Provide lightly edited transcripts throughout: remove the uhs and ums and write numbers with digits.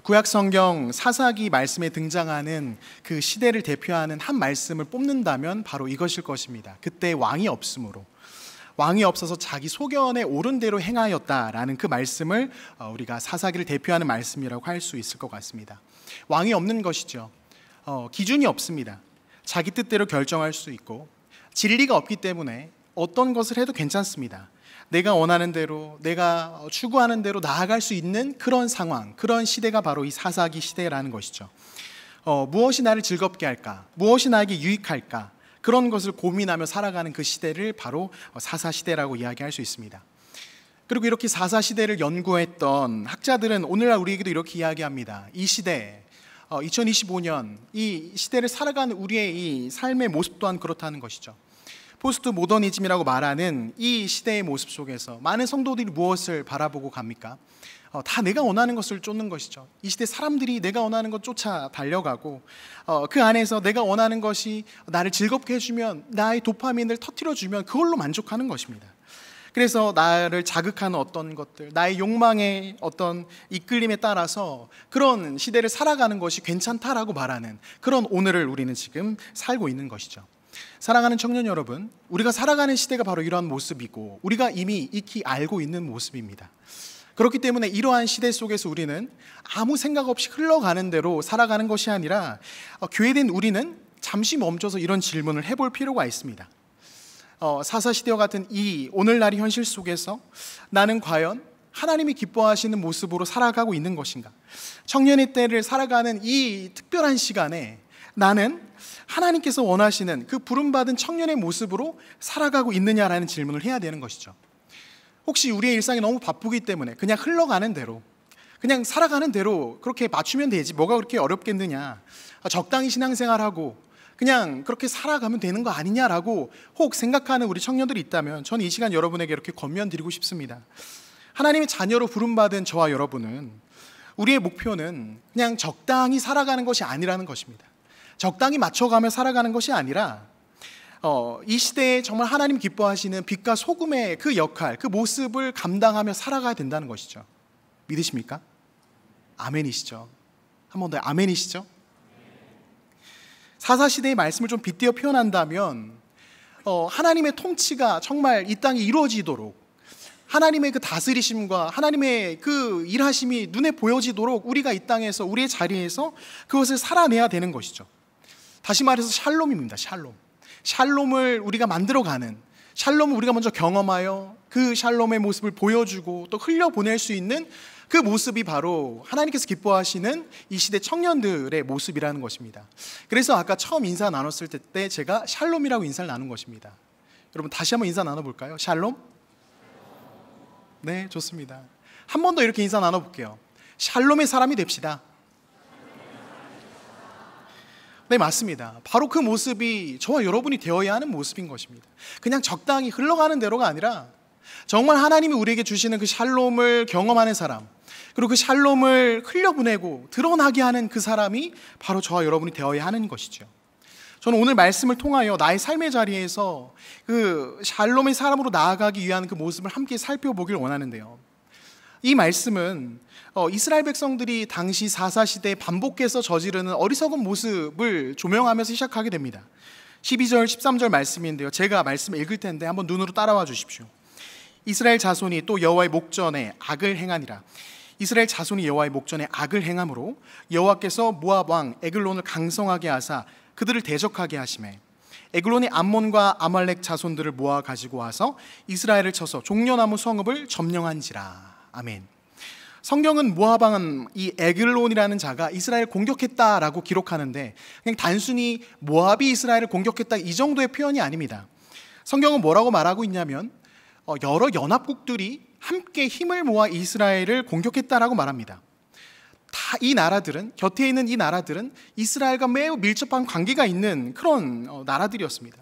구약 성경 사사기 말씀에 등장하는 그 시대를 대표하는 한 말씀을 뽑는다면 바로 이것일 것입니다. 그때 왕이 없으므로, 왕이 없어서 자기 소견에 옳은 대로 행하였다라는 그 말씀을 우리가 사사기를 대표하는 말씀이라고 할 수 있을 것 같습니다. 왕이 없는 것이죠. 기준이 없습니다. 자기 뜻대로 결정할 수 있고 진리가 없기 때문에 어떤 것을 해도 괜찮습니다. 내가 원하는 대로, 내가 추구하는 대로 나아갈 수 있는 그런 상황, 그런 시대가 바로 이 사사기 시대라는 것이죠. 무엇이 나를 즐겁게 할까? 무엇이 나에게 유익할까? 그런 것을 고민하며 살아가는 그 시대를 바로 사사시대라고 이야기할 수 있습니다. 그리고 이렇게 사사시대를 연구했던 학자들은 오늘날 우리에게도 이렇게 이야기합니다. 이 시대, 2025년 이 시대를 살아가는 우리의 이 삶의 모습 또한 그렇다는 것이죠. 포스트 모더니즘이라고 말하는 이 시대의 모습 속에서 많은 성도들이 무엇을 바라보고 갑니까? 다 내가 원하는 것을 쫓는 것이죠. 이 시대 사람들이 내가 원하는 것 쫓아 달려가고 그 안에서 내가 원하는 것이 나를 즐겁게 해주면, 나의 도파민을 터뜨려주면 그걸로 만족하는 것입니다. 그래서 나를 자극하는 어떤 것들, 나의 욕망의 어떤 이끌림에 따라서 그런 시대를 살아가는 것이 괜찮다라고 말하는 그런 오늘을 우리는 지금 살고 있는 것이죠. 사랑하는 청년 여러분, 우리가 살아가는 시대가 바로 이러한 모습이고 우리가 이미 익히 알고 있는 모습입니다. 그렇기 때문에 이러한 시대 속에서 우리는 아무 생각 없이 흘러가는 대로 살아가는 것이 아니라 교회된 우리는 잠시 멈춰서 이런 질문을 해볼 필요가 있습니다. 사사시대와 같은 이 오늘날의 현실 속에서 나는 과연 하나님이 기뻐하시는 모습으로 살아가고 있는 것인가? 청년의 때를 살아가는 이 특별한 시간에 나는 하나님께서 원하시는 그 부름받은 청년의 모습으로 살아가고 있느냐라는 질문을 해야 되는 것이죠. 혹시 우리의 일상이 너무 바쁘기 때문에 그냥 흘러가는 대로, 그냥 살아가는 대로 그렇게 맞추면 되지 뭐가 그렇게 어렵겠느냐, 적당히 신앙생활하고 그냥 그렇게 살아가면 되는 거 아니냐라고 혹 생각하는 우리 청년들이 있다면 저는 이 시간 여러분에게 이렇게 권면드리고 싶습니다. 하나님의 자녀로 부름받은 저와 여러분은 우리의 목표는 그냥 적당히 살아가는 것이 아니라는 것입니다. 적당히 맞춰가며 살아가는 것이 아니라 이 시대에 정말 하나님 기뻐하시는 빛과 소금의 그 역할, 그 모습을 감당하며 살아가야 된다는 것이죠. 믿으십니까? 아멘이시죠? 한 번 더 아멘이시죠? 사사시대의 말씀을 좀 빗대어 표현한다면 하나님의 통치가 정말 이 땅에 이루어지도록, 하나님의 그 다스리심과 하나님의 그 일하심이 눈에 보여지도록 우리가 이 땅에서, 우리의 자리에서 그것을 살아내야 되는 것이죠. 다시 말해서 샬롬입니다. 샬롬을 우리가 만들어가는, 샬롬을 우리가 먼저 경험하여 그 샬롬의 모습을 보여주고 또 흘려보낼 수 있는 그 모습이 바로 하나님께서 기뻐하시는 이 시대 청년들의 모습이라는 것입니다. 그래서 아까 처음 인사 나눴을 때 제가 샬롬이라고 인사를 나눈 것입니다. 여러분 다시 한번 인사 나눠볼까요? 샬롬? 네, 좋습니다. 한 번 더 이렇게 인사 나눠볼게요. 샬롬의 사람이 됩시다. 네, 맞습니다. 바로 그 모습이 저와 여러분이 되어야 하는 모습인 것입니다. 그냥 적당히 흘러가는 대로가 아니라 정말 하나님이 우리에게 주시는 그 샬롬을 경험하는 사람, 그리고 그 샬롬을 흘려보내고 드러나게 하는 그 사람이 바로 저와 여러분이 되어야 하는 것이죠. 저는 오늘 말씀을 통하여 나의 삶의 자리에서 그 샬롬의 사람으로 나아가기 위한 그 모습을 함께 살펴보길 원하는데요. 이 말씀은 이스라엘 백성들이 당시 사사시대에 반복해서 저지르는 어리석은 모습을 조명하면서 시작하게 됩니다. 12절, 13절 말씀인데요. 제가 말씀을 읽을 텐데 한번 눈으로 따라와 주십시오. 이스라엘 자손이 또 여호와의 목전에 악을 행하니라. 이스라엘 자손이 여호와의 목전에 악을 행함으로 여호와께서 모압 왕 에글론을 강성하게 하사 그들을 대적하게 하시매 에글론이 암몬과 아말렉 자손들을 모아 가지고 와서 이스라엘을 쳐서 종려나무 성읍을 점령한지라. 아멘. 성경은 모압 왕은 이 에글론이라는 자가 이스라엘을 공격했다라고 기록하는데 그냥 단순히 모압이 이스라엘을 공격했다 이 정도의 표현이 아닙니다. 성경은 뭐라고 말하고 있냐면 여러 연합국들이 함께 힘을 모아 이스라엘을 공격했다라고 말합니다. 다 이 나라들은, 곁에 있는 이 나라들은 이스라엘과 매우 밀접한 관계가 있는 그런 나라들이었습니다.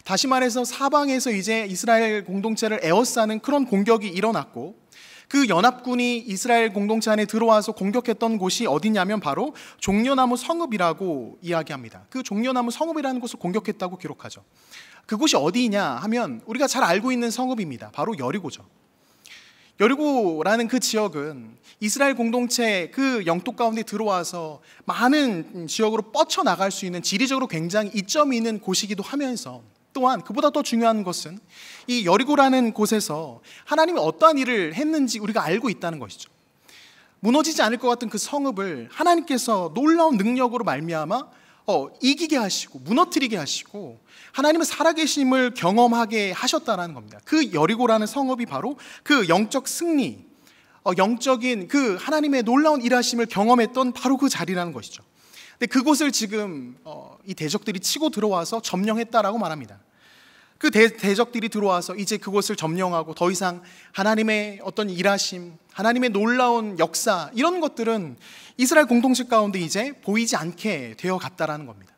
다시 말해서 사방에서 이제 이스라엘 공동체를 에워싸는 그런 공격이 일어났고 그 연합군이 이스라엘 공동체 안에 들어와서 공격했던 곳이 어디냐면 바로 종려나무 성읍이라고 이야기합니다. 그 종려나무 성읍이라는 곳을 공격했다고 기록하죠. 그곳이 어디냐 하면 우리가 잘 알고 있는 성읍입니다. 바로 여리고죠. 여리고라는 그 지역은 이스라엘 공동체 그 영토 가운데 들어와서 많은 지역으로 뻗쳐나갈 수 있는 지리적으로 굉장히 이점이 있는 곳이기도 하면서, 또한 그보다 더 중요한 것은 이 여리고라는 곳에서 하나님이 어떠한 일을 했는지 우리가 알고 있다는 것이죠. 무너지지 않을 것 같은 그 성읍을 하나님께서 놀라운 능력으로 말미암아 이기게 하시고 무너뜨리게 하시고 하나님의 살아계심을 경험하게 하셨다는 겁니다. 그 여리고라는 성읍이 바로 그 영적 승리, 영적인 그 하나님의 놀라운 일하심을 경험했던 바로 그 자리라는 것이죠. 근데 그곳을 지금 이 대적들이 치고 들어와서 점령했다라고 말합니다. 그 대적들이 들어와서 이제 그곳을 점령하고 더 이상 하나님의 어떤 일하심, 하나님의 놀라운 역사, 이런 것들은 이스라엘 공동체 가운데 이제 보이지 않게 되어 갔다라는 겁니다.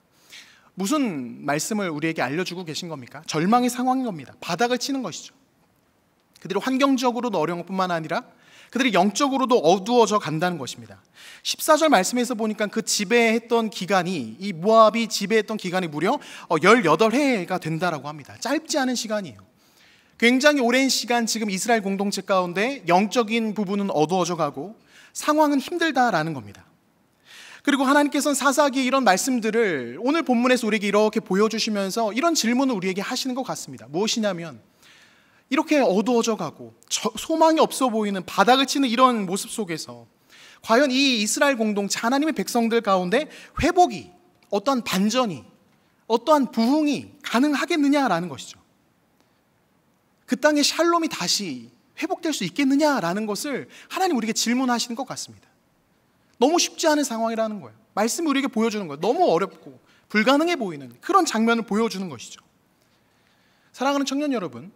무슨 말씀을 우리에게 알려주고 계신 겁니까? 절망의 상황인 겁니다. 바닥을 치는 것이죠. 그들이 환경적으로도 어려운 것뿐만 아니라 그들이 영적으로도 어두워져 간다는 것입니다. 14절 말씀에서 보니까 그 지배했던 기간이, 이 모압이 지배했던 기간이 무려 18해가 된다라고 합니다. 짧지 않은 시간이에요. 굉장히 오랜 시간 지금 이스라엘 공동체 가운데 영적인 부분은 어두워져 가고 상황은 힘들다라는 겁니다. 그리고 하나님께서는 사사기의 이런 말씀들을 오늘 본문에서 우리에게 이렇게 보여주시면서 이런 질문을 우리에게 하시는 것 같습니다. 무엇이냐면, 이렇게 어두워져 가고 소망이 없어 보이는 바닥을 치는 이런 모습 속에서 과연 이 이스라엘 공동체, 하나님의 백성들 가운데 회복이, 어떠한 반전이, 어떠한 부흥이 가능하겠느냐라는 것이죠. 그 땅의 샬롬이 다시 회복될 수 있겠느냐라는 것을 하나님 우리에게 질문하시는 것 같습니다. 너무 쉽지 않은 상황이라는 거예요. 말씀이 우리에게 보여주는 거예요. 너무 어렵고 불가능해 보이는 그런 장면을 보여주는 것이죠. 사랑하는 청년 여러분,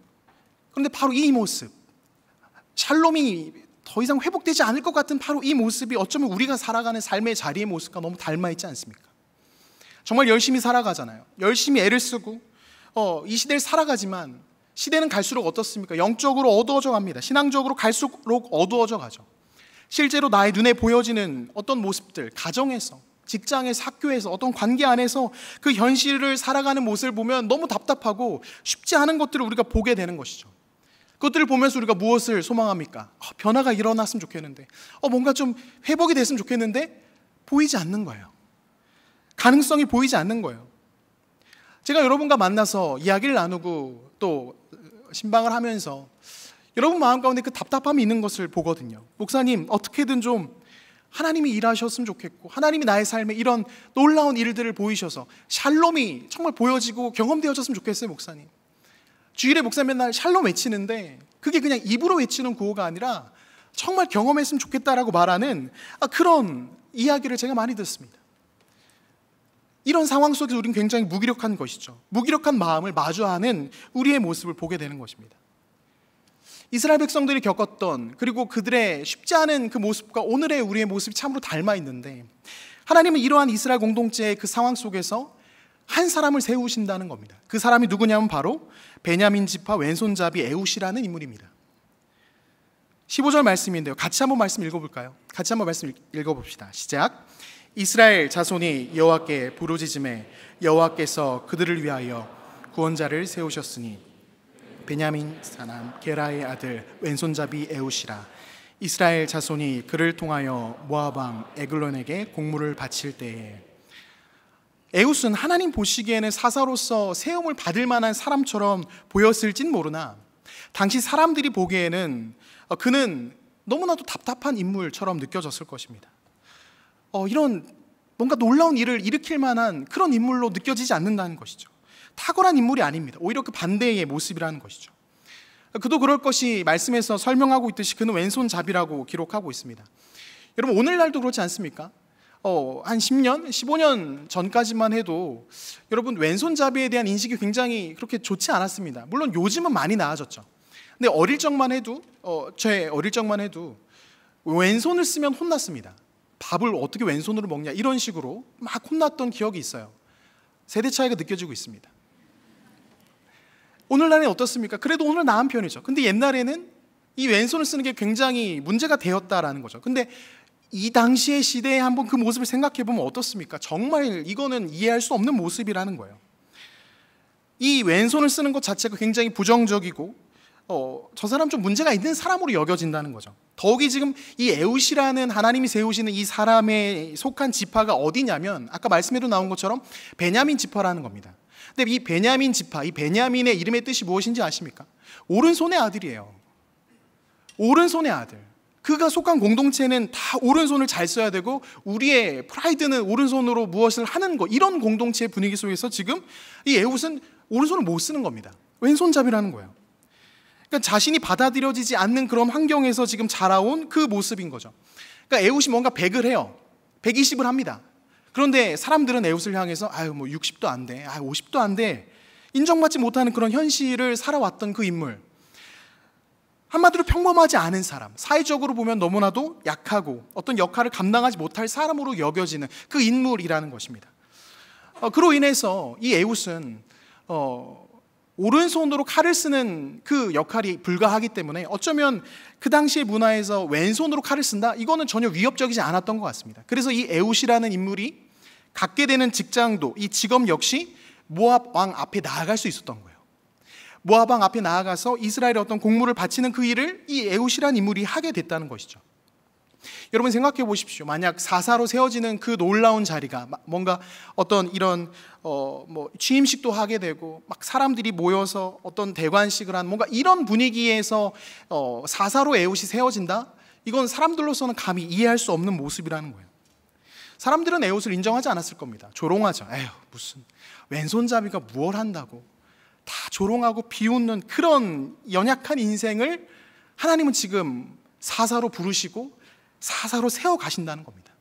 그런데 바로 이 모습, 샬롬이 더 이상 회복되지 않을 것 같은 바로 이 모습이 어쩌면 우리가 살아가는 삶의 자리의 모습과 너무 닮아있지 않습니까? 정말 열심히 살아가잖아요. 열심히 애를 쓰고 이 시대를 살아가지만 시대는 갈수록 어떻습니까? 영적으로 어두워져 갑니다. 신앙적으로 갈수록 어두워져 가죠. 실제로 나의 눈에 보여지는 어떤 모습들, 가정에서, 직장에서, 학교에서, 어떤 관계 안에서 그 현실을 살아가는 모습을 보면 너무 답답하고 쉽지 않은 것들을 우리가 보게 되는 것이죠. 그것들을 보면서 우리가 무엇을 소망합니까? 변화가 일어났으면 좋겠는데, 뭔가 좀 회복이 됐으면 좋겠는데 보이지 않는 거예요. 가능성이 보이지 않는 거예요. 제가 여러분과 만나서 이야기를 나누고 또 신방을 하면서 여러분 마음 가운데 그 답답함이 있는 것을 보거든요. 목사님, 어떻게든 좀 하나님이 일하셨으면 좋겠고, 하나님이 나의 삶에 이런 놀라운 일들을 보이셔서 샬롬이 정말 보여지고 경험되어졌으면 좋겠어요, 목사님. 주일에 목사님 맨날 샬롬 외치는데 그게 그냥 입으로 외치는 구호가 아니라 정말 경험했으면 좋겠다라고 말하는 그런 이야기를 제가 많이 듣습니다. 이런 상황 속에서 우리는 굉장히 무기력한 것이죠. 무기력한 마음을 마주하는 우리의 모습을 보게 되는 것입니다. 이스라엘 백성들이 겪었던, 그리고 그들의 쉽지 않은 그 모습과 오늘의 우리의 모습이 참으로 닮아 있는데, 하나님은 이러한 이스라엘 공동체의 그 상황 속에서 한 사람을 세우신다는 겁니다. 그 사람이 누구냐면 바로 베냐민 지파 왼손잡이 에훗이라는 인물입니다. 15절 말씀인데요, 같이 한번 말씀 읽어볼까요? 같이 한번 말씀 읽어봅시다. 시작. 이스라엘 자손이 여호와께 부르짖음에 여호와께서 그들을 위하여 구원자를 세우셨으니 베냐민 사람 게라의 아들 왼손잡이 에훗이라. 이스라엘 자손이 그를 통하여 모압 왕 에글론에게 공물을 바칠 때에, 에훗은 하나님 보시기에는 사사로서 세움을 받을 만한 사람처럼 보였을진 모르나 당시 사람들이 보기에는 그는 너무나도 답답한 인물처럼 느껴졌을 것입니다. 이런 뭔가 놀라운 일을 일으킬 만한 그런 인물로 느껴지지 않는다는 것이죠. 탁월한 인물이 아닙니다. 오히려 그 반대의 모습이라는 것이죠. 그도 그럴 것이 말씀에서 설명하고 있듯이 그는 왼손잡이라고 기록하고 있습니다. 여러분, 오늘날도 그렇지 않습니까? 한 10년, 15년 전까지만 해도 여러분 왼손잡이에 대한 인식이 굉장히 그렇게 좋지 않았습니다. 물론 요즘은 많이 나아졌죠. 근데 제 어릴 적만 해도 왼손을 쓰면 혼났습니다. 밥을 어떻게 왼손으로 먹냐 이런 식으로 막 혼났던 기억이 있어요. 세대 차이가 느껴지고 있습니다. 오늘날은 어떻습니까? 그래도 오늘 나은 편이죠. 근데 옛날에는 이 왼손을 쓰는 게 굉장히 문제가 되었다라는 거죠. 근데 이 당시의 시대에 한번 그 모습을 생각해 보면 어떻습니까? 정말 이거는 이해할 수 없는 모습이라는 거예요. 이 왼손을 쓰는 것 자체가 굉장히 부정적이고 저 사람 좀 문제가 있는 사람으로 여겨진다는 거죠. 더욱이 지금 이 에웃이라는 하나님이 세우시는 이 사람에 속한 지파가 어디냐면 아까 말씀에도 나온 것처럼 베냐민 지파라는 겁니다. 근데 이 베냐민 지파, 이 베냐민의 이름의 뜻이 무엇인지 아십니까? 오른손의 아들이에요. 오른손의 아들. 그가 속한 공동체는 다 오른손을 잘 써야 되고 우리의 프라이드는 오른손으로 무엇을 하는 것, 이런 공동체의 분위기 속에서 지금 이 에웃은 오른손을 못 쓰는 겁니다. 왼손잡이라는 거예요. 그러니까 자신이 받아들여지지 않는 그런 환경에서 지금 자라온 그 모습인 거죠. 그러니까 에웃이 뭔가 100을 해요. 120을 합니다. 그런데 사람들은 에웃을 향해서 뭐 60도 안 돼, 50도 안 돼, 인정받지 못하는 그런 현실을 살아왔던 그 인물, 한마디로 평범하지 않은 사람, 사회적으로 보면 너무나도 약하고 어떤 역할을 감당하지 못할 사람으로 여겨지는 그 인물이라는 것입니다. 그로 인해서 이 에웃은 오른손으로 칼을 쓰는 그 역할이 불가하기 때문에 어쩌면 그 당시의 문화에서 왼손으로 칼을 쓴다? 이거는 전혀 위협적이지 않았던 것 같습니다. 그래서 이 에웃이라는 인물이 갖게 되는 직장도, 이 직업 역시 모압 왕 앞에 나아갈 수 있었던 거예요. 모압 왕 앞에 나아가서 이스라엘의 어떤 공물을 바치는 그 일을 이 에웃이라는 인물이 하게 됐다는 것이죠. 여러분 생각해 보십시오. 만약 사사로 세워지는 그 놀라운 자리가 뭔가 어떤 이런 취임식도 하게 되고 막 사람들이 모여서 어떤 대관식을 한 뭔가 이런 분위기에서 사사로 에웃이 세워진다? 이건 사람들로서는 감히 이해할 수 없는 모습이라는 거예요. 사람들은 에웃을 인정하지 않았을 겁니다. 조롱하죠. 에휴, 무슨 왼손잡이가 무얼 한다고. 다 조롱하고 비웃는 그런 연약한 인생을 하나님은 지금 사사로 부르시고 사사로 세워 가신다는 겁니다.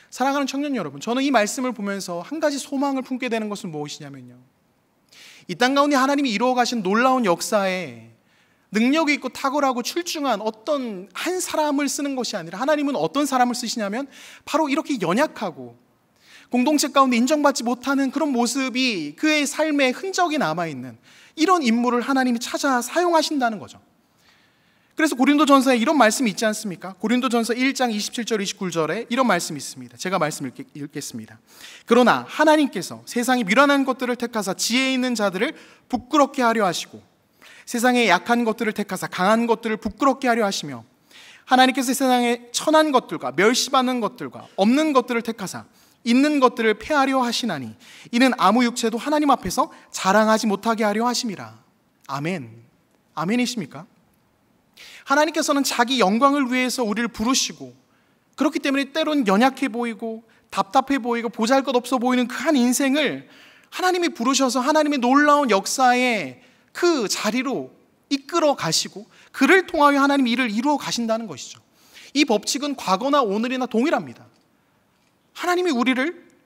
사랑하는 청년 여러분, 저는 이 말씀을 보면서 한 가지 소망을 품게 되는 것은 무엇이냐면요, 이 땅 가운데 하나님이 이루어 가신 놀라운 역사에 능력이 있고 탁월하고 출중한 어떤 한 사람을 쓰는 것이 아니라 하나님은 어떤 사람을 쓰시냐면 바로 이렇게 연약하고 공동체 가운데 인정받지 못하는 그런 모습이 그의 삶에 흔적이 남아있는 이런 인물을 하나님이 찾아 사용하신다는 거죠. 그래서 고린도전서에 이런 말씀이 있지 않습니까? 고린도전서 1장 27절 29절에 이런 말씀이 있습니다. 제가 말씀을 읽겠습니다. 그러나 하나님께서 세상의 미련한 것들을 택하사 지혜 있는 자들을 부끄럽게 하려 하시고 세상의 약한 것들을 택하사 강한 것들을 부끄럽게 하려 하시며 하나님께서 세상의 천한 것들과 멸시받는 것들과 없는 것들을 택하사 있는 것들을 폐하려 하시나니 이는 아무 육체도 하나님 앞에서 자랑하지 못하게 하려 하심이라. 아멘. 아멘이십니까? 하나님께서는 자기 영광을 위해서 우리를 부르시고 그렇기 때문에 때론 연약해 보이고 답답해 보이고 보잘것없어 보이는 그 한 인생을 하나님이 부르셔서 하나님의 놀라운 역사의 그 자리로 이끌어 가시고 그를 통하여 하나님이 일을 이루어 가신다는 것이죠. 이 법칙은 과거나 오늘이나 동일합니다. 하나님이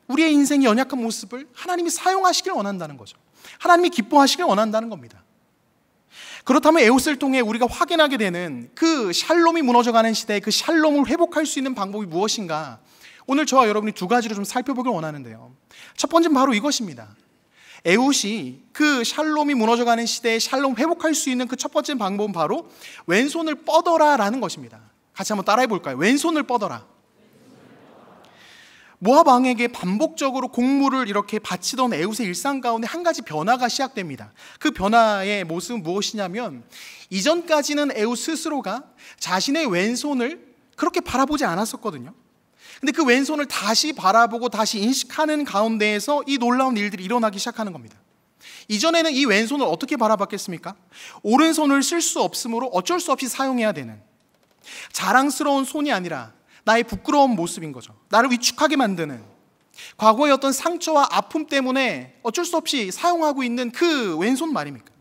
우리의 인생의 연약한 모습을 하나님이 사용하시길 원한다는 거죠. 하나님이 기뻐하시길 원한다는 겁니다. 그렇다면 에웃을 통해 우리가 확인하게 되는 그 샬롬이 무너져가는 시대에 그 샬롬을 회복할 수 있는 방법이 무엇인가? 오늘 저와 여러분이 두 가지로 좀 살펴보길 원하는데요. 첫 번째는 바로 이것입니다. 에웃이 그 샬롬이 무너져가는 시대에 샬롬 회복할 수 있는 그 첫 번째 방법은 바로 왼손을 뻗어라라는 것입니다. 같이 한번 따라해 볼까요? 왼손을 뻗어라. 모압 왕에게 반복적으로 공물을 이렇게 바치던 에웃의 일상 가운데 한 가지 변화가 시작됩니다. 그 변화의 모습은 무엇이냐면 이전까지는 에웃 스스로가 자신의 왼손을 그렇게 바라보지 않았었거든요. 근데 그 왼손을 다시 바라보고 다시 인식하는 가운데에서 이 놀라운 일들이 일어나기 시작하는 겁니다. 이전에는 이 왼손을 어떻게 바라봤겠습니까? 오른손을 쓸 수 없으므로 어쩔 수 없이 사용해야 되는 자랑스러운 손이 아니라 나의 부끄러운 모습인 거죠. 나를 위축하게 만드는 과거의 어떤 상처와 아픔 때문에 어쩔 수 없이 사용하고 있는 그 왼손 말입니까?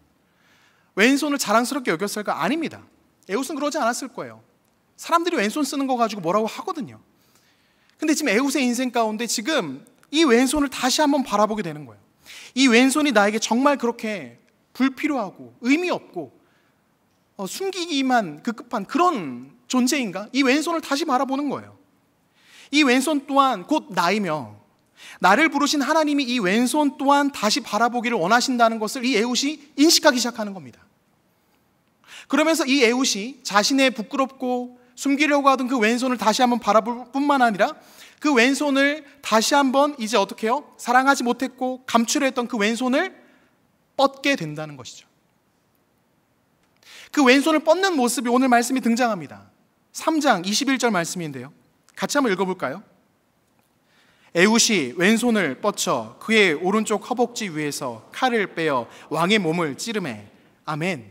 왼손을 자랑스럽게 여겼을까? 아닙니다. 에웃은 그러지 않았을 거예요. 사람들이 왼손 쓰는 거 가지고 뭐라고 하거든요. 근데 지금 에웃의 인생 가운데 지금 이 왼손을 다시 한번 바라보게 되는 거예요. 이 왼손이 나에게 정말 그렇게 불필요하고 의미 없고 숨기기만 급급한 그런 존재인가? 이 왼손을 다시 바라보는 거예요. 이 왼손 또한 곧 나이며 나를 부르신 하나님이 이 왼손 또한 다시 바라보기를 원하신다는 것을 이 에웃이 인식하기 시작하는 겁니다. 그러면서 이 에웃이 자신의 부끄럽고 숨기려고 하던 그 왼손을 다시 한번 바라볼 뿐만 아니라 그 왼손을 다시 한번 이제 어떻게 해요? 사랑하지 못했고 감출했던 그 왼손을 뻗게 된다는 것이죠. 그 왼손을 뻗는 모습이 오늘 말씀이 등장합니다. 3장 21절 말씀인데요, 같이 한번 읽어볼까요? 에훗이 왼손을 뻗쳐 그의 오른쪽 허벅지 위에서 칼을 빼어 왕의 몸을 찌르매. 아멘.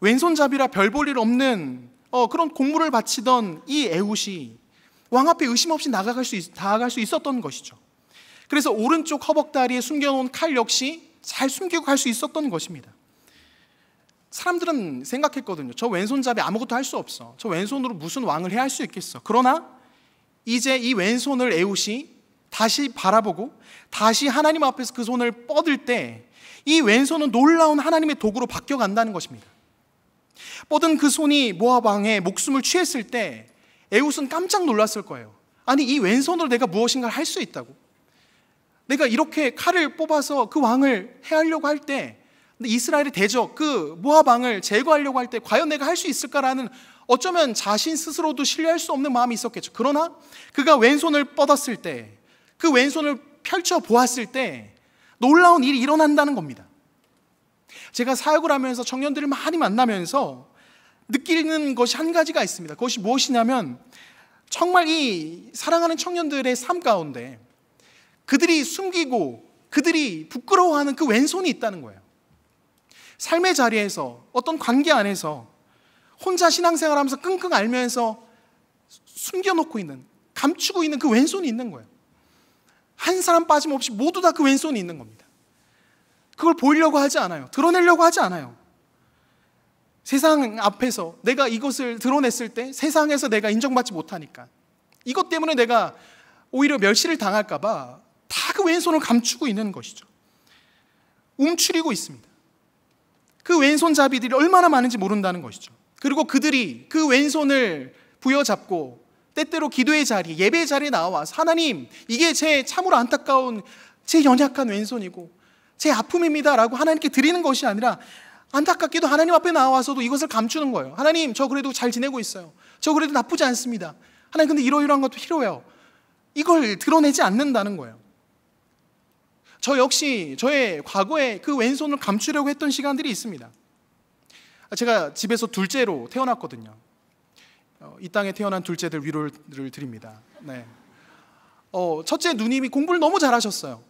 왼손잡이라 별 볼 일 없는 그런 공물을 바치던 이 에훗이 왕 앞에 의심 없이 다가갈 수 있었던 것이죠. 그래서 오른쪽 허벅다리에 숨겨놓은 칼 역시 잘 숨기고 갈 수 있었던 것입니다. 사람들은 생각했거든요. 저 왼손잡이 아무것도 할 수 없어. 저 왼손으로 무슨 왕을 해야 할 수 있겠어. 그러나 이제 이 왼손을 에훗이 다시 바라보고 다시 하나님 앞에서 그 손을 뻗을 때 이 왼손은 놀라운 하나님의 도구로 바뀌어간다는 것입니다. 뻗은 그 손이 모압 왕의 목숨을 취했을 때 에훗은 깜짝 놀랐을 거예요. 아니, 이 왼손으로 내가 무엇인가를 할 수 있다고? 내가 이렇게 칼을 뽑아서 그 왕을 해하려고 할 때, 이스라엘의 대적 그 모압 왕을 제거하려고 할 때 과연 내가 할 수 있을까라는, 어쩌면 자신 스스로도 신뢰할 수 없는 마음이 있었겠죠. 그러나 그가 왼손을 뻗었을 때, 그 왼손을 펼쳐 보았을 때 놀라운 일이 일어난다는 겁니다. 제가 사역을 하면서 청년들을 많이 만나면서 느끼는 것이 한 가지가 있습니다. 그것이 무엇이냐면, 정말 이 사랑하는 청년들의 삶 가운데 그들이 숨기고 그들이 부끄러워하는 그 왼손이 있다는 거예요. 삶의 자리에서, 어떤 관계 안에서 혼자 신앙생활하면서 끙끙 앓면서 숨겨놓고 있는, 감추고 있는 그 왼손이 있는 거예요. 한 사람 빠짐없이 모두 다 그 왼손이 있는 겁니다. 그걸 보이려고 하지 않아요. 드러내려고 하지 않아요. 세상 앞에서 내가 이것을 드러냈을 때 세상에서 내가 인정받지 못하니까, 이것 때문에 내가 오히려 멸시를 당할까 봐 다 그 왼손을 감추고 있는 것이죠. 움츠리고 있습니다. 그 왼손잡이들이 얼마나 많은지 모른다는 것이죠. 그리고 그들이 그 왼손을 부여잡고 때때로 기도의 자리, 예배의 자리에 나와서 하나님, 이게 제 참으로 안타까운 제 연약한 왼손이고 제 아픔입니다 라고 하나님께 드리는 것이 아니라, 안타깝게도 하나님 앞에 나와서도 이것을 감추는 거예요. 하나님, 저 그래도 잘 지내고 있어요. 저 그래도 나쁘지 않습니다. 하나님, 근데 이러이러한 것도 필요해요. 이걸 드러내지 않는다는 거예요. 저 역시 저의 과거에 그 왼손을 감추려고 했던 시간들이 있습니다. 제가 집에서 둘째로 태어났거든요. 이 땅에 태어난 둘째들 위로를 드립니다. 네. 첫째 누님이 공부를 너무 잘하셨어요.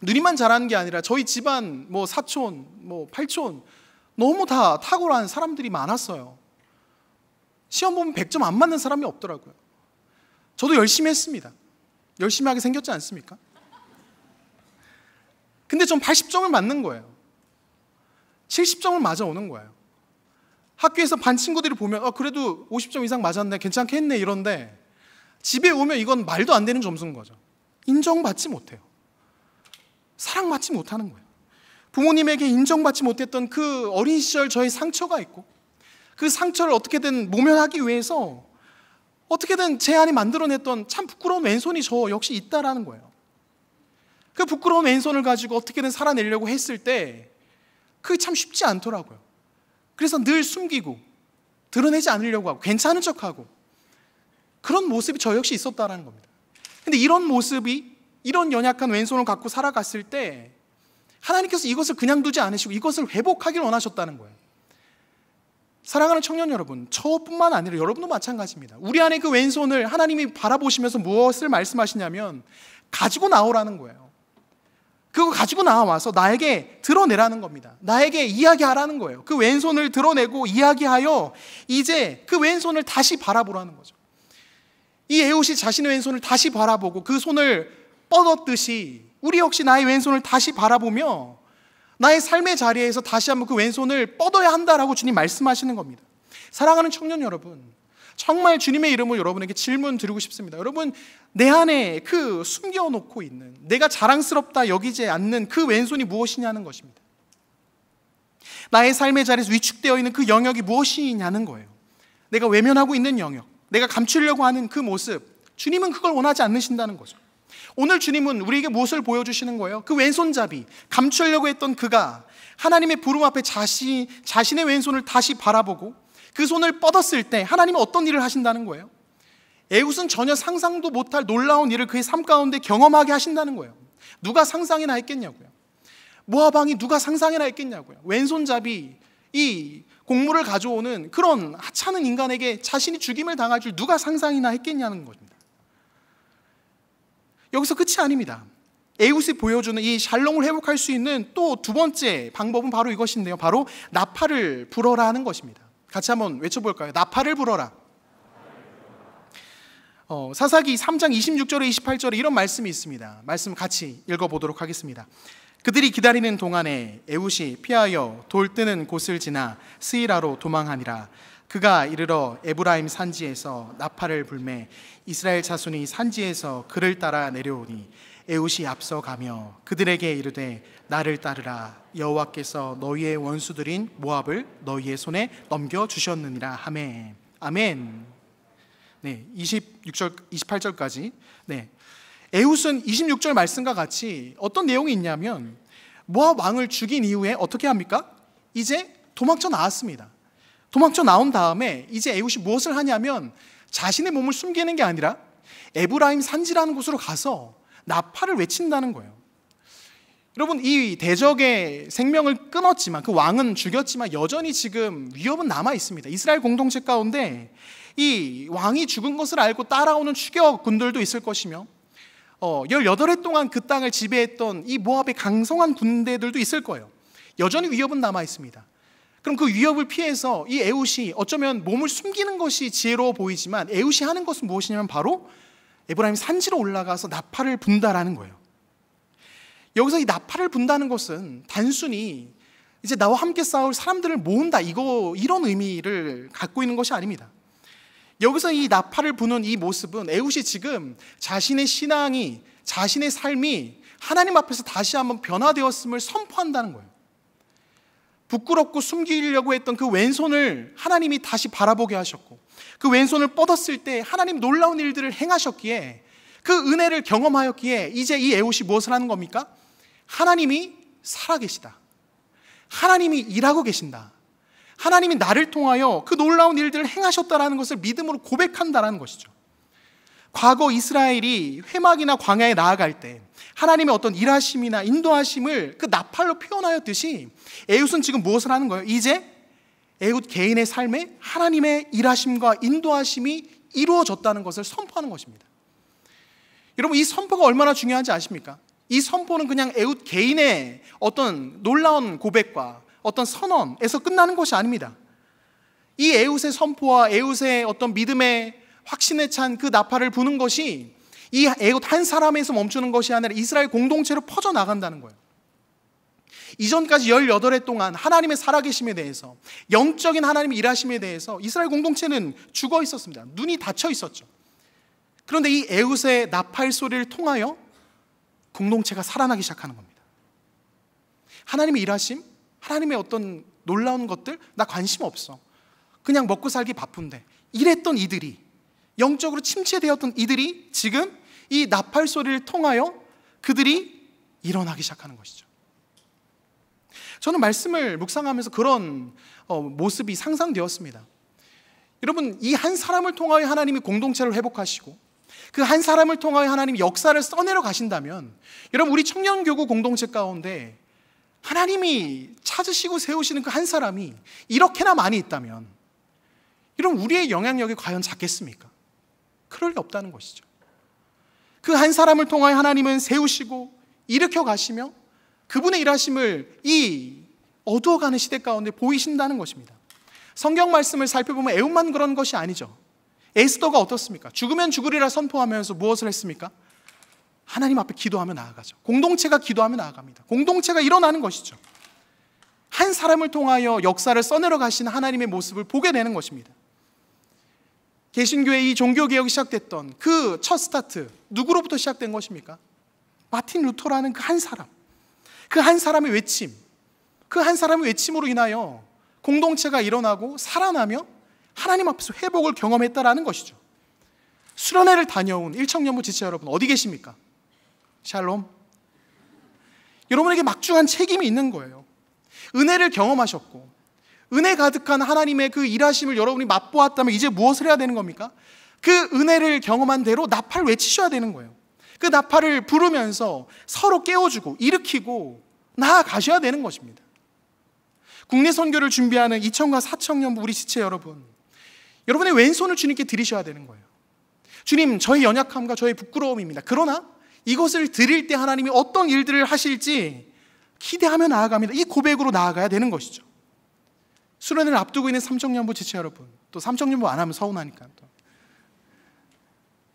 누님만 잘하는 게 아니라 저희 집안 사촌, 팔촌 너무 다 탁월한 사람들이 많았어요. 시험 보면 100점 안 맞는 사람이 없더라고요. 저도 열심히 했습니다. 열심히 하게 생겼지 않습니까? 근데 전 80점을 맞는 거예요. 70점을 맞아오는 거예요. 학교에서 반 친구들이 보면 그래도 50점 이상 맞았네, 괜찮게 했네 이런데, 집에 오면 이건 말도 안 되는 점수인 거죠. 인정받지 못해요. 사랑받지 못하는 거예요. 부모님에게 인정받지 못했던 그 어린 시절 저의 상처가 있고, 그 상처를 어떻게든 모면하기 위해서 어떻게든 제 안에 만들어냈던 참 부끄러운 왼손이 저 역시 있다라는 거예요. 그 부끄러운 왼손을 가지고 어떻게든 살아내려고 했을 때 그게 참 쉽지 않더라고요. 그래서 늘 숨기고 드러내지 않으려고 하고 괜찮은 척하고, 그런 모습이 저 역시 있었다는 겁니다. 근데 이런 모습이, 이런 연약한 왼손을 갖고 살아갔을 때 하나님께서 이것을 그냥 두지 않으시고 이것을 회복하길 원하셨다는 거예요. 사랑하는 청년 여러분, 저뿐만 아니라 여러분도 마찬가지입니다. 우리 안에 그 왼손을 하나님이 바라보시면서 무엇을 말씀하시냐면 가지고 나오라는 거예요. 그거 가지고 나와서 나에게 드러내라는 겁니다. 나에게 이야기하라는 거예요. 그 왼손을 드러내고 이야기하여 이제 그 왼손을 다시 바라보라는 거죠. 이 에훗이 자신의 왼손을 다시 바라보고 그 손을 뻗었듯이 우리 역시 나의 왼손을 다시 바라보며 나의 삶의 자리에서 다시 한번 그 왼손을 뻗어야 한다라고 주님 말씀하시는 겁니다. 사랑하는 청년 여러분, 정말 주님의 이름으로 여러분에게 질문 드리고 싶습니다. 여러분, 내 안에 그 숨겨놓고 있는, 내가 자랑스럽다 여기지 않는 그 왼손이 무엇이냐는 것입니다. 나의 삶의 자리에서 위축되어 있는 그 영역이 무엇이냐는 거예요. 내가 외면하고 있는 영역, 내가 감추려고 하는 그 모습, 주님은 그걸 원하지 않으신다는 거죠. 오늘 주님은 우리에게 무엇을 보여주시는 거예요? 그 왼손잡이, 감추려고 했던 그가 하나님의 부름 앞에 자신의 왼손을 다시 바라보고 그 손을 뻗었을 때 하나님은 어떤 일을 하신다는 거예요? 에훗은 전혀 상상도 못할 놀라운 일을 그의 삶 가운데 경험하게 하신다는 거예요. 누가 상상이나 했겠냐고요. 모압 왕이 누가 상상이나 했겠냐고요. 왼손잡이, 이 곡물을 가져오는 그런 하찮은 인간에게 자신이 죽임을 당할 줄 누가 상상이나 했겠냐는 겁니다. 여기서 끝이 아닙니다. 에훗이 보여주는 이 샬롬을 회복할 수 있는 또 두 번째 방법은 바로 이것인데요. 바로 나팔을 불어라 하는 것입니다. 같이 한번 외쳐볼까요? 나팔을 불어라. 사사기 3장 26절에 28절에 이런 말씀이 있습니다. 말씀 같이 읽어보도록 하겠습니다. 그들이 기다리는 동안에 에훗이 피하여 돌 뜨는 곳을 지나 스이라로 도망하니라. 그가 이르러 에브라임 산지에서 나팔을 불매 이스라엘 자손이 산지에서 그를 따라 내려오니 에훗이 앞서가며 그들에게 이르되 나를 따르라. 여호와께서 너희의 원수들인 모압을 너희의 손에 넘겨주셨느니라 하매. 아멘. 네, 26절, 28절까지. 네. 에훗은 26절 말씀과 같이 어떤 내용이 있냐면 모압 왕을 죽인 이후에 어떻게 합니까? 이제 도망쳐 나왔습니다. 도망쳐 나온 다음에 이제 에훗이 무엇을 하냐면 자신의 몸을 숨기는 게 아니라 에브라임 산지라는 곳으로 가서 나팔을 외친다는 거예요. 여러분, 이 대적의 생명을 끊었지만, 그 왕은 죽였지만 여전히 지금 위협은 남아 있습니다. 이스라엘 공동체 가운데 이 왕이 죽은 것을 알고 따라오는 추격군들도 있을 것이며 18해 동안 그 땅을 지배했던 이 모압의 강성한 군대들도 있을 거예요. 여전히 위협은 남아 있습니다. 그럼 그 위협을 피해서 이 에훗이 어쩌면 몸을 숨기는 것이 지혜로워 보이지만 에훗이 하는 것은 무엇이냐면 바로 에브라임 산지로 올라가서 나팔을 분다라는 거예요. 여기서 이 나팔을 분다는 것은 단순히 이제 나와 함께 싸울 사람들을 모은다 이런 의미를 갖고 있는 것이 아닙니다. 여기서 이 나팔을 부는 이 모습은 에훗이 지금 자신의 신앙이, 자신의 삶이 하나님 앞에서 다시 한번 변화되었음을 선포한다는 거예요. 부끄럽고 숨기려고 했던 그 왼손을 하나님이 다시 바라보게 하셨고, 그 왼손을 뻗었을 때 하나님 놀라운 일들을 행하셨기에, 그 은혜를 경험하였기에 이제 이 에훗이 무엇을 하는 겁니까? 하나님이 살아계시다, 하나님이 일하고 계신다, 하나님이 나를 통하여 그 놀라운 일들을 행하셨다라는 것을 믿음으로 고백한다라는 것이죠. 과거 이스라엘이 회막이나 광야에 나아갈 때 하나님의 어떤 일하심이나 인도하심을 그 나팔로 표현하였듯이 에훗은 지금 무엇을 하는 거예요? 이제 에훗 개인의 삶에 하나님의 일하심과 인도하심이 이루어졌다는 것을 선포하는 것입니다. 여러분, 이 선포가 얼마나 중요한지 아십니까? 이 선포는 그냥 에훗 개인의 어떤 놀라운 고백과 어떤 선언에서 끝나는 것이 아닙니다. 이 에훗의 선포와 에훗의 어떤 믿음의 확신에 찬 그 나팔을 부는 것이 이 에훗 한 사람에서 멈추는 것이 아니라 이스라엘 공동체로 퍼져나간다는 거예요. 이전까지 18해 동안 하나님의 살아계심에 대해서, 영적인 하나님의 일하심에 대해서 이스라엘 공동체는 죽어 있었습니다. 눈이 닫혀 있었죠. 그런데 이 에훗의 나팔 소리를 통하여 공동체가 살아나기 시작하는 겁니다. 하나님의 일하심, 하나님의 어떤 놀라운 것들 나 관심 없어, 그냥 먹고 살기 바쁜데, 이랬던 이들이, 영적으로 침체되었던 이들이 지금 이 나팔 소리를 통하여 그들이 일어나기 시작하는 것이죠. 저는 말씀을 묵상하면서 그런 모습이 상상되었습니다. 여러분, 이 한 사람을 통하여 하나님이 공동체를 회복하시고 그 한 사람을 통하여 하나님이 역사를 써내려 가신다면, 여러분, 우리 청년교구 공동체 가운데 하나님이 찾으시고 세우시는 그 한 사람이 이렇게나 많이 있다면, 여러분, 우리의 영향력이 과연 작겠습니까? 그럴 리 없다는 것이죠. 그 한 사람을 통하여 하나님은 세우시고 일으켜 가시며 그분의 일하심을 이 어두워가는 시대 가운데 보이신다는 것입니다. 성경 말씀을 살펴보면 에훗만 그런 것이 아니죠. 에스더가 어떻습니까? 죽으면 죽으리라 선포하면서 무엇을 했습니까? 하나님 앞에 기도하며 나아가죠. 공동체가 기도하며 나아갑니다. 공동체가 일어나는 것이죠. 한 사람을 통하여 역사를 써내려 가시는 하나님의 모습을 보게 되는 것입니다. 개신교의 이 종교개혁이 시작됐던 그 첫 스타트, 누구로부터 시작된 것입니까? 마틴 루터라는 그 한 사람, 그 한 사람의 외침, 그 한 사람의 외침으로 인하여 공동체가 일어나고 살아나며 하나님 앞에서 회복을 경험했다라는 것이죠. 수련회를 다녀온 일청년부 지체 여러분, 어디 계십니까? 샬롬. 여러분에게 막중한 책임이 있는 거예요. 은혜를 경험하셨고 은혜 가득한 하나님의 그 일하심을 여러분이 맛보았다면 이제 무엇을 해야 되는 겁니까? 그 은혜를 경험한 대로 나팔을 외치셔야 되는 거예요. 그 나팔을 부르면서 서로 깨워주고 일으키고 나아가셔야 되는 것입니다. 국내 선교를 준비하는 2천과 4천년 우리 지체 여러분, 여러분의 왼손을 주님께 드리셔야 되는 거예요. 주님, 저의 연약함과 저의 부끄러움입니다. 그러나 이것을 드릴 때 하나님이 어떤 일들을 하실지 기대하며 나아갑니다. 이 고백으로 나아가야 되는 것이죠. 수련회를 앞두고 있는 삼청년부 지체 여러분, 또 삼청년부 안 하면 서운하니까 또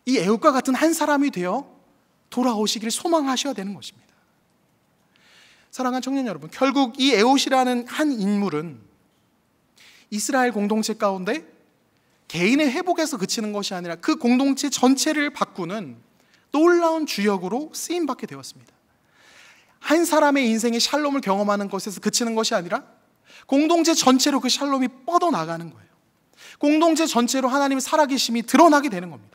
이 애굽과 같은 한 사람이 되어 돌아오시기를 소망하셔야 되는 것입니다. 사랑하는 청년 여러분, 결국 이 에옷이라는 한 인물은 이스라엘 공동체 가운데 개인의 회복에서 그치는 것이 아니라 그 공동체 전체를 바꾸는 놀라운 주역으로 쓰임받게 되었습니다. 한 사람의 인생의 샬롬을 경험하는 것에서 그치는 것이 아니라 공동체 전체로 그 샬롬이 뻗어나가는 거예요. 공동체 전체로 하나님의 살아계심이 드러나게 되는 겁니다.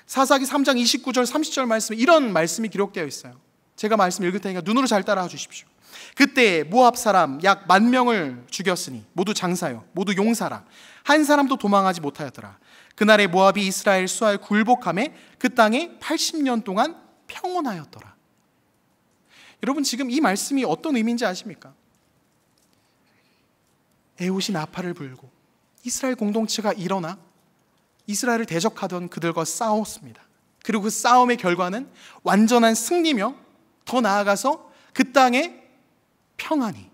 사사기 3장 29절 30절 말씀에 이런 말씀이 기록되어 있어요. 제가 말씀 읽을 테니까 눈으로 잘 따라와 주십시오. 그때 모압 사람 약 10,000명을 죽였으니 모두 장사요 모두 용사라. 한 사람도 도망하지 못하였더라. 그날에 모압이 이스라엘 수하에 굴복함에 그 땅에 80년 동안 평온하였더라. 여러분, 지금 이 말씀이 어떤 의미인지 아십니까? 에옷이 나팔을 불고 이스라엘 공동체가 일어나 이스라엘을 대적하던 그들과 싸웠습니다. 그리고 그 싸움의 결과는 완전한 승리며 더 나아가서 그 땅의 평안이,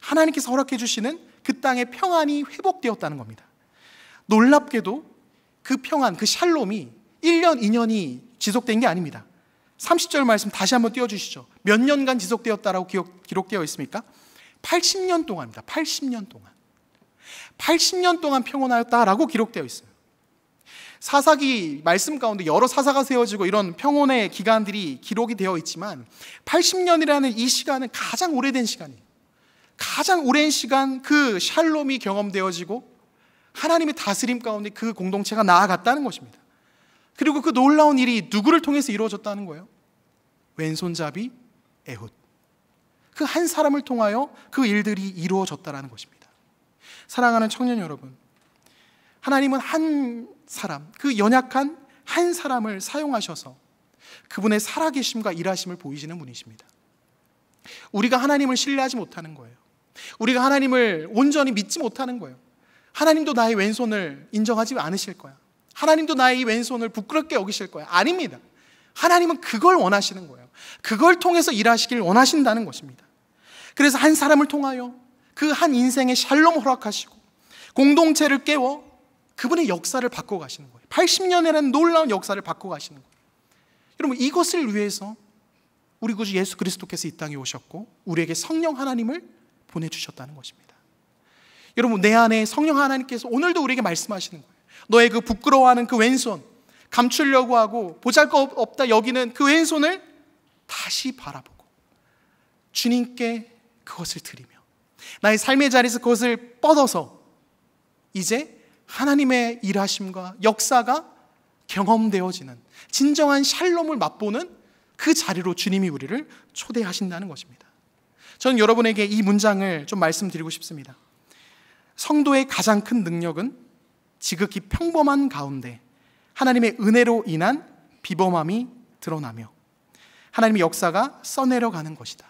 하나님께서 허락해 주시는 그 땅의 평안이 회복되었다는 겁니다. 놀랍게도 그 평안, 그 샬롬이 1년, 2년이 지속된 게 아닙니다. 30절 말씀 다시 한번 띄워주시죠. 몇 년간 지속되었다라고 기록되어 있습니까? 80년 동안입니다. 80년 동안. 80년 동안 평온하였다라고 기록되어 있어요. 사사기 말씀 가운데 여러 사사가 세워지고 이런 평온의 기간들이 기록이 되어 있지만 80년이라는 이 시간은 가장 오래된 시간이에요. 가장 오랜 시간 그 샬롬이 경험되어지고 하나님의 다스림 가운데 그 공동체가 나아갔다는 것입니다. 그리고 그 놀라운 일이 누구를 통해서 이루어졌다는 거예요? 왼손잡이 에훗. 그 한 사람을 통하여 그 일들이 이루어졌다는 것입니다. 사랑하는 청년 여러분, 하나님은 한 사람, 그 연약한 한 사람을 사용하셔서 그분의 살아계심과 일하심을 보이시는 분이십니다. 우리가 하나님을 신뢰하지 못하는 거예요. 우리가 하나님을 온전히 믿지 못하는 거예요. 하나님도 나의 왼손을 인정하지 않으실 거야. 하나님도 나의 이 왼손을 부끄럽게 여기실 거야. 아닙니다. 하나님은 그걸 원하시는 거예요. 그걸 통해서 일하시길 원하신다는 것입니다. 그래서 한 사람을 통하여 그 한 인생의 샬롬 허락하시고 공동체를 깨워 그분의 역사를 바꿔가시는 거예요. 80년이라는 놀라운 역사를 바꿔가시는 거예요. 여러분, 이것을 위해서 우리 구주 예수 그리스도께서 이 땅에 오셨고 우리에게 성령 하나님을 보내주셨다는 것입니다. 여러분, 내 안에 성령 하나님께서 오늘도 우리에게 말씀하시는 거예요. 너의 그 부끄러워하는 그 왼손, 감추려고 하고 보잘것없다 여기는 그 왼손을 다시 바라보고 주님께 그것을 드리며 나의 삶의 자리에서 그것을 뻗어서 이제 하나님의 일하심과 역사가 경험되어지는 진정한 샬롬을 맛보는 그 자리로 주님이 우리를 초대하신다는 것입니다. 저는 여러분에게 이 문장을 좀 말씀드리고 싶습니다. 성도의 가장 큰 능력은 지극히 평범한 가운데 하나님의 은혜로 인한 비범함이 드러나며 하나님의 역사가 써내려가는 것이다.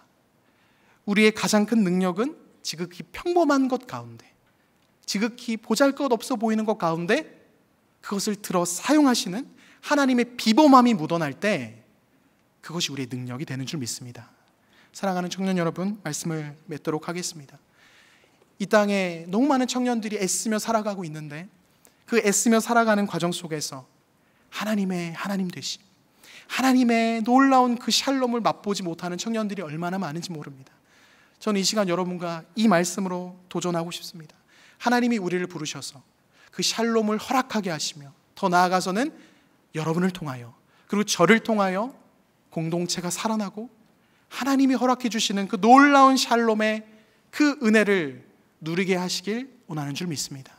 우리의 가장 큰 능력은 지극히 평범한 것 가운데, 지극히 보잘것없어 보이는 것 가운데 그것을 들어 사용하시는 하나님의 비범함이 묻어날 때 그것이 우리의 능력이 되는 줄 믿습니다. 사랑하는 청년 여러분, 말씀을 맺도록 하겠습니다. 이 땅에 너무 많은 청년들이 애쓰며 살아가고 있는데 그 애쓰며 살아가는 과정 속에서 하나님의 하나님 되심, 하나님의 놀라운 그 샬롬을 맛보지 못하는 청년들이 얼마나 많은지 모릅니다. 저는 이 시간 여러분과 이 말씀으로 도전하고 싶습니다. 하나님이 우리를 부르셔서 그 샬롬을 허락하게 하시며 더 나아가서는 여러분을 통하여 그리고 저를 통하여 공동체가 살아나고 하나님이 허락해 주시는 그 놀라운 샬롬의 그 은혜를 누리게 하시길 원하는 줄 믿습니다.